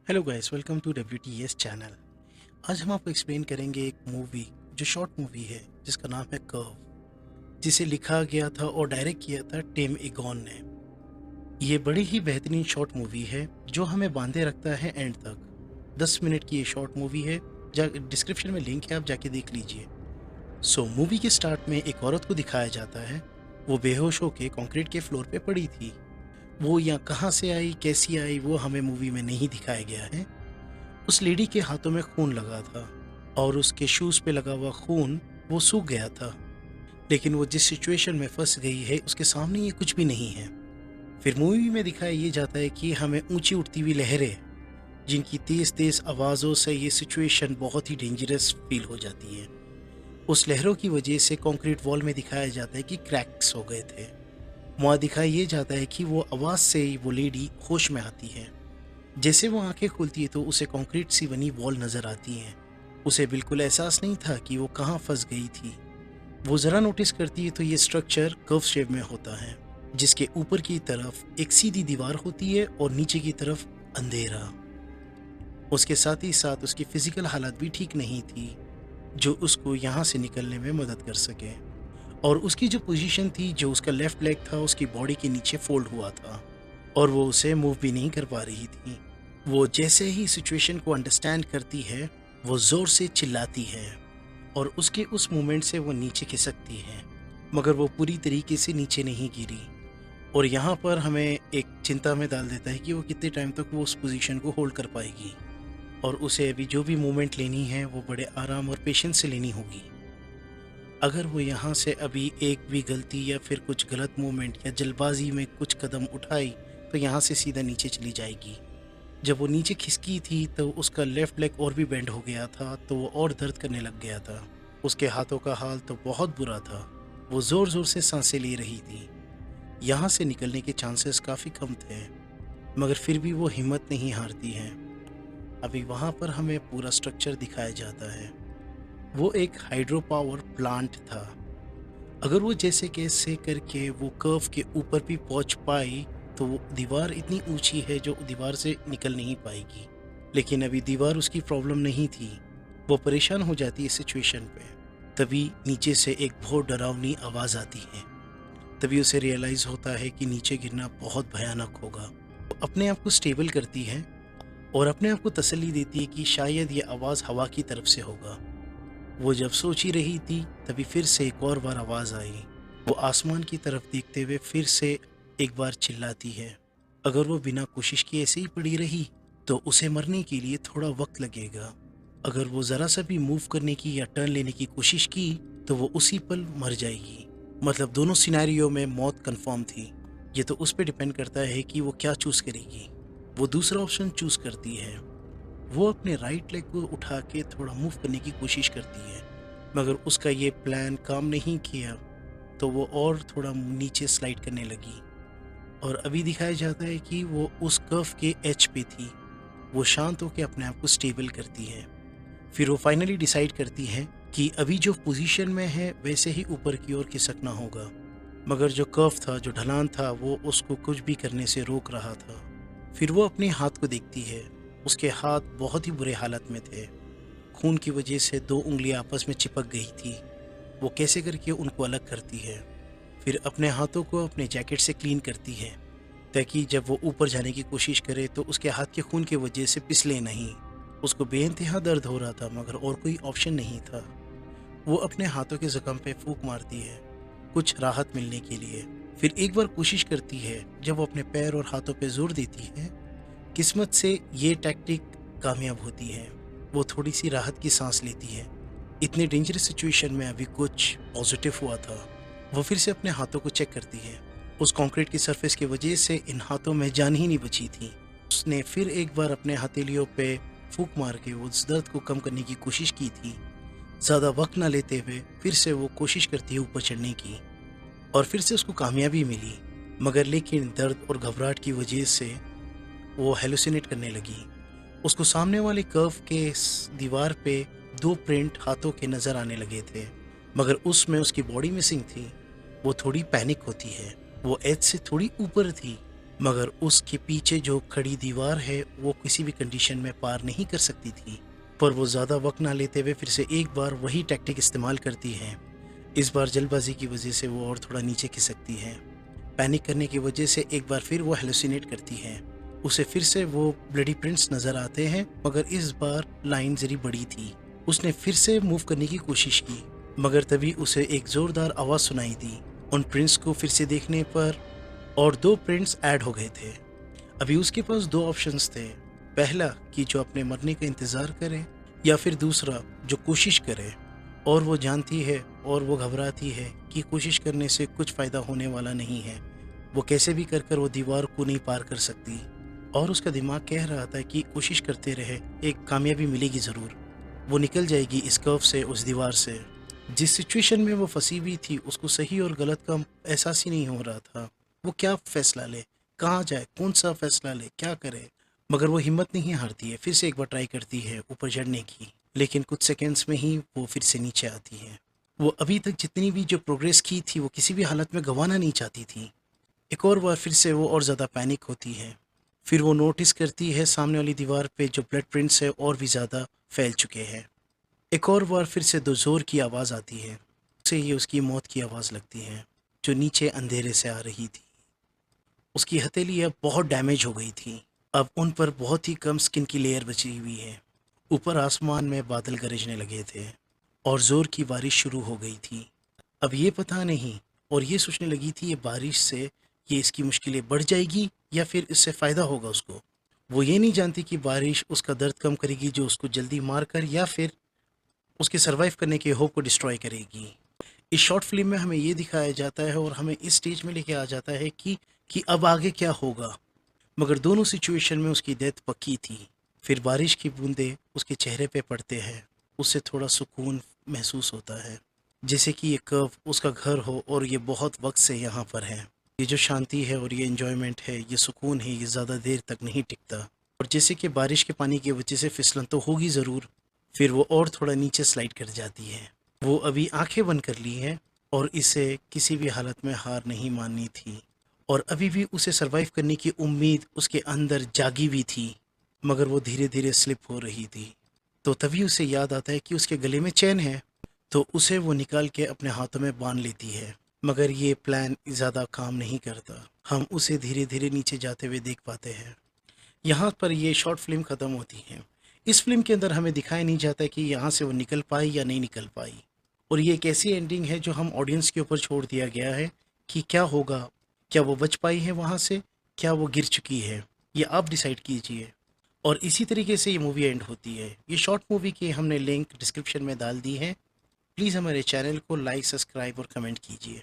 Hello guys, welcome to WTS channel. आज हम आपको एक्सप्लेन करेंगे एक मूवी जो शॉर्ट मूवी है जिसका नाम है कर्व, जिसे लिखा गया था और डायरेक्ट किया था टिम एगॉन ने। ये बड़ी ही बेहतरीन शॉर्ट मूवी है जो हमें बांधे रखता है एंड तक। 10 मिनट की ये शॉर्ट मूवी है। डिस्क्रिप्शन में लिंक है, आप जाके देख लीजिए। मूवी के स्टार्ट में एक औरत को दिखाया जाता है। वो बेहोश होकर कंक्रीट के फ्लोर पे पड़ी थी। वो यहाँ कहाँ से आई, कैसी आई, वो हमें मूवी में नहीं दिखाया गया है। उस लेडी के हाथों में खून लगा था और उसके शूज पे लगा हुआ खून वो सूख गया था। लेकिन वो जिस सिचुएशन में फंस गई है उसके सामने ये कुछ भी नहीं है। फिर मूवी में दिखाया ये जाता है कि हमें ऊंची उठती हुई लहरें, जिनकी तेज तेज आवाज़ों से ये सिचुएशन बहुत ही डेंजरस फील हो जाती है। उस लहरों की वजह से कंक्रीट वॉल में दिखाया जाता है कि क्रैक्स हो गए थे। वहाँ दिखाया ये जाता है कि वो आवाज़ से ही वो लेडी होश में आती है। जैसे वो आंखें खुलती है तो उसे कंक्रीट सी बनी वॉल नजर आती है। उसे बिल्कुल एहसास नहीं था कि वो कहाँ फंस गई थी। वो ज़रा नोटिस करती है तो ये स्ट्रक्चर कर्व शेप में होता है, जिसके ऊपर की तरफ एक सीधी दीवार होती है और नीचे की तरफ अंधेरा। उसके साथ ही साथ उसकी फिजिकल हालत भी ठीक नहीं थी जो उसको यहाँ से निकलने में मदद कर सके। और उसकी जो पोजीशन थी, जो उसका लेफ्ट लेग था उसकी बॉडी के नीचे फोल्ड हुआ था और वो उसे मूव भी नहीं कर पा रही थी। वो जैसे ही सिचुएशन को अंडरस्टैंड करती है, वो ज़ोर से चिल्लाती है और उसके उस मोमेंट से वो नीचे खिसकती है, मगर वो पूरी तरीके से नीचे नहीं गिरी। और यहाँ पर हमें एक चिंता में डाल देता है कि वो कितने टाइम तक वो उस पोजीशन को होल्ड कर पाएगी और उसे अभी जो भी मूवमेंट लेनी है वो बड़े आराम और पेशेंस से लेनी होगी। अगर वो यहाँ से अभी एक भी गलती या फिर कुछ गलत मूवमेंट या जल्दबाजी में कुछ कदम उठाई तो यहाँ से सीधा नीचे चली जाएगी। जब वो नीचे खिसकी थी तो उसका लेफ्ट लेग और भी बेंड हो गया था, तो वो और दर्द करने लग गया था। उसके हाथों का हाल तो बहुत बुरा था। वो ज़ोर ज़ोर से सांसें ले रही थी। यहाँ से निकलने के चांसेस काफ़ी कम थे, मगर फिर भी वो हिम्मत नहीं हारती है। अभी वहाँ पर हमें पूरा स्ट्रक्चर दिखाया जाता है। वो एक हाइड्रो पावर प्लांट था। अगर वो जैसे कैसे करके वो कर्व के ऊपर भी पहुंच पाई तो वो दीवार इतनी ऊंची है जो दीवार से निकल नहीं पाएगी। लेकिन अभी दीवार उसकी प्रॉब्लम नहीं थी। वो परेशान हो जाती है सिचुएशन पे। तभी नीचे से एक बहुत डरावनी आवाज़ आती है। तभी उसे रियलाइज़ होता है कि नीचे गिरना बहुत भयानक होगा। वो अपने आप को स्टेबल करती है और अपने आप को तसल्ली देती है कि शायद ये आवाज़ हवा की तरफ से होगा। वो जब सोच ही रही थी तभी फिर से एक और बार आवाज़ आई। वो आसमान की तरफ देखते हुए फिर से एक बार चिल्लाती है। अगर वो बिना कोशिश किए ऐसे ही पड़ी रही तो उसे मरने के लिए थोड़ा वक्त लगेगा। अगर वो ज़रा सा भी मूव करने की या टर्न लेने की कोशिश की तो वो उसी पल मर जाएगी। मतलब दोनों सिनेरियो में मौत कंफर्म थी। ये तो उस पर डिपेंड करता है कि वो क्या चूज़ करेगी। वो दूसरा ऑप्शन चूज़ करती है। वो अपने राइट लेग को उठा के थोड़ा मूव करने की कोशिश करती है, मगर उसका ये प्लान काम नहीं किया तो वो और थोड़ा नीचे स्लाइड करने लगी। और अभी दिखाया जाता है कि वो उस कर्व के एज पे थी। वो शांत होकर अपने आप को स्टेबल करती है। फिर वो फाइनली डिसाइड करती है कि अभी जो पोजीशन में है वैसे ही ऊपर की ओर खिसकना होगा। मगर जो कर्व था, जो ढलान था, वो उसको कुछ भी करने से रोक रहा था। फिर वो अपने हाथ को देखती है। उसके हाथ बहुत ही बुरे हालत में थे। खून की वजह से दो उंगलियां आपस में चिपक गई थी। वो कैसे करके उनको अलग करती है। फिर अपने हाथों को अपने जैकेट से क्लीन करती है ताकि जब वो ऊपर जाने की कोशिश करे तो उसके हाथ के खून की वजह से फिसले नहीं। उसको बेइंतहा दर्द हो रहा था मगर और कोई ऑप्शन नहीं था। वो अपने हाथों के जख्म पे फूंक मारती है कुछ राहत मिलने के लिए। फिर एक बार कोशिश करती है। जब वो अपने पैर और हाथों पे जोर देती है, किस्मत से ये टैक्टिक कामयाब होती है। वो थोड़ी सी राहत की सांस लेती है। इतने डेंजरस सिचुएशन में अभी कुछ पॉजिटिव हुआ था। वो फिर से अपने हाथों को चेक करती है। उस कंक्रीट की सरफेस की वजह से इन हाथों में जान ही नहीं बची थी। उसने फिर एक बार अपने हथेलियों पे फूंक मार के उस दर्द को कम करने की कोशिश की थी। ज़्यादा वक्त ना लेते हुए फिर से वो कोशिश करती है ऊपर चढ़ने की और फिर से उसको कामयाबी मिली। मगर लेकिन दर्द और घबराहट की वजह से वो हेलुसिनेट करने लगी। उसको सामने वाले कर्व के दीवार पे दो प्रिंट हाथों के नज़र आने लगे थे, मगर उसमें उसकी बॉडी मिसिंग थी। वो थोड़ी पैनिक होती है। वो एज से थोड़ी ऊपर थी मगर उसके पीछे जो खड़ी दीवार है वो किसी भी कंडीशन में पार नहीं कर सकती थी। पर वो ज़्यादा वक्त ना लेते हुए फिर से एक बार वही टैक्टिक इस्तेमाल करती है। इस बार जल्दबाजी की वजह से वो और थोड़ा नीचे खिसकती है। पैनिक करने की वजह से एक बार फिर वो हेलुसिनेट करती है। उसे फिर से वो ब्लडी प्रिंट्स नज़र आते हैं, मगर इस बार लाइन जरी बड़ी थी। उसने फिर से मूव करने की कोशिश की, मगर तभी उसे एक ज़ोरदार आवाज़ सुनाई दी। उन प्रिंट्स को फिर से देखने पर और 2 प्रिंट्स ऐड हो गए थे। अभी उसके पास 2 ऑप्शंस थे। पहला कि जो अपने मरने का इंतज़ार करे, या फिर दूसरा जो कोशिश करे। और वो जानती है और वो घबराती है कि कोशिश करने से कुछ फ़ायदा होने वाला नहीं है। वो कैसे भी कर कर वो दीवार को नहीं पार कर सकती, और उसका दिमाग कह रहा था कि कोशिश करते रहे, एक कामयाबी मिलेगी ज़रूर। वो निकल जाएगी इस कर्व से, उस दीवार से। जिस सिचुएशन में वो फंसी हुई थी उसको सही और गलत का एहसास ही नहीं हो रहा था। वो क्या फ़ैसला ले, कहाँ जाए, कौन-सा फ़ैसला ले, क्या करे? मगर वो हिम्मत नहीं हारती है, फिर से एक बार ट्राई करती है ऊपर चढ़ने की। लेकिन कुछ सेकंड्स में ही वो फिर से नीचे आती है। वो अभी तक जितनी भी जो प्रोग्रेस की थी वो किसी भी हालत में गँवाना नहीं चाहती थी। एक और बार फिर से वो और ज़्यादा पैनिक होती है। फिर वो नोटिस करती है सामने वाली दीवार पे जो ब्लड प्रिंट्स है और भी ज़्यादा फैल चुके हैं। एक और बार फिर से दो ज़ोर की आवाज़ आती है। उसे ये उसकी मौत की आवाज़ लगती है, जो नीचे अंधेरे से आ रही थी। उसकी हथेली अब बहुत डैमेज हो गई थी। अब उन पर बहुत ही कम स्किन की लेयर बची हुई है। ऊपर आसमान में बादल गरजने लगे थे और ज़ोर की बारिश शुरू हो गई थी। अब ये पता नहीं, और ये सोचने लगी थी ये बारिश से ये इसकी मुश्किलें बढ़ जाएगी या फिर इससे फ़ायदा होगा उसको। वो ये नहीं जानती कि बारिश उसका दर्द कम करेगी जो उसको जल्दी मार कर, या फिर उसके सर्वाइव करने के होप को डिस्ट्रॉय करेगी। इस शॉर्ट फिल्म में हमें ये दिखाया जाता है और हमें इस स्टेज में लेके आ जाता है कि अब आगे क्या होगा। मगर दोनों सिचुएशन में उसकी डेथ पक्की थी। फिर बारिश की बूंदें उसके चेहरे पे पड़ते हैं, उससे थोड़ा सुकून महसूस होता है, जैसे कि ये कर्व उसका घर हो और ये बहुत वक्त से यहाँ पर है। ये जो शांति है और ये एंजॉयमेंट है, ये सुकून है, ये ज़्यादा देर तक नहीं टिकता। और जैसे कि बारिश के पानी की वजह से फिसलन तो होगी ज़रूर, फिर वो और थोड़ा नीचे स्लाइड कर जाती है। वो अभी आंखें बंद कर ली हैं और इसे किसी भी हालत में हार नहीं माननी थी, और अभी भी उसे सरवाइव करने की उम्मीद उसके अंदर जागी हुई थी। मगर वो धीरे धीरे स्लिप हो रही थी। तो तभी उसे याद आता है कि उसके गले में चैन है, तो उसे वो निकाल के अपने हाथों में बांध लेती है। मगर ये प्लान ज़्यादा काम नहीं करता। हम उसे धीरे धीरे नीचे जाते हुए देख पाते हैं। यहाँ पर ये शॉर्ट फिल्म ख़त्म होती है। इस फिल्म के अंदर हमें दिखाया नहीं जाता कि यहाँ से वो निकल पाई या नहीं निकल पाई, और ये एक ऐसी एंडिंग है जो हम ऑडियंस के ऊपर छोड़ दिया गया है कि क्या होगा। क्या वो बच पाई है वहाँ से, क्या वो गिर चुकी है, ये आप डिसाइड कीजिए। और इसी तरीके से ये मूवी एंड होती है। ये शॉर्ट मूवी की हमने लिंक डिस्क्रिप्शन में डाल दी है। प्लीज़ हमारे चैनल को लाइक, सब्सक्राइब और कमेंट कीजिए।